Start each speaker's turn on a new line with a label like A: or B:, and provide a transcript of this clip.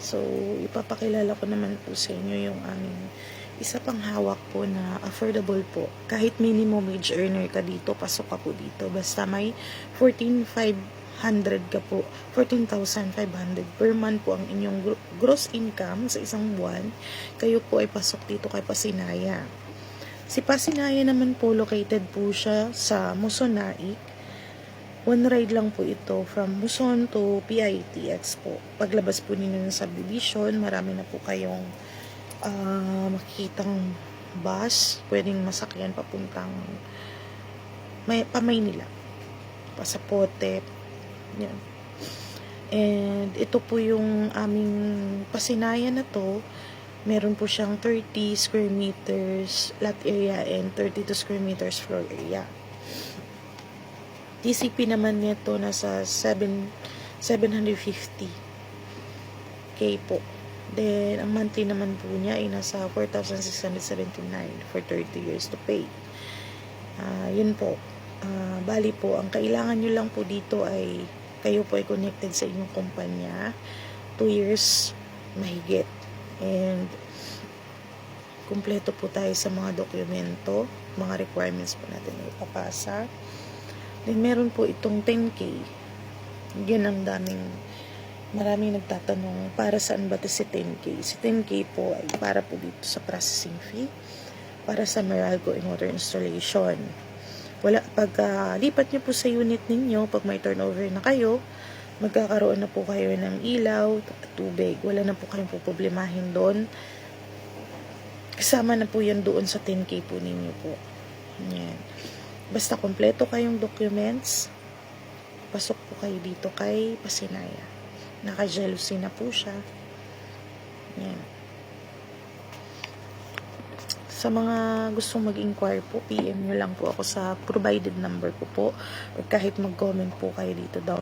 A: So, ipapakilala ko naman po sa inyo yung aming isa pang hawak po na affordable po. Kahit minimum wage earner ka dito, pasok ka po dito. Basta may 14,500 ka po. 14,500 per month po ang inyong gross income sa isang buwan. Kayo po ay pasok dito kay Pasinaya. Si Pasinaya naman po, located po siya sa Muson Naik. One ride lang po ito from Muson to PITX po. Paglabas po ninyo ng subdivision, marami na po kayong makikitang bus, pwedeng masakyan papuntang Maynila, Pasapote, yan. And ito po yung aming Pasinaya na to. Meron po siyang 30 square meters lot area and 32 square meters floor area. TCP naman nito nasa 750k po. Then, ang monthly naman po niya ay nasa 4,679 for 30 years to pay. Yun po. Bali po, ang kailangan nyo lang po dito ay kayo po ay connected sa inyong kumpanya. 2 years mahigit. And kumpleto po tayo sa mga dokumento, mga requirements po natin na ipapasa. Then, meron po itong 10K. Yan ang maraming nagtatanong, para saan ba ito si 10K? Si 10K po ay para po dito sa processing fee, para sa Meralco and water installation. Pag lipat nyo po sa unit ninyo, pag may turnover na kayo, magkakaroon na po kayo ng ilaw, tubig. Wala na po kayong poproblemahin doon. Kasama na po yan doon sa 10K po ninyo po. Yan. Basta kompleto kayong documents, pasok po kayo dito kay Pasinaya. Naka-jealousy na po siya. Yan. Sa mga gustong mag-inquire po, PM nyo lang po ako sa provided number ko po. Or kahit mag-comment po kayo dito daw.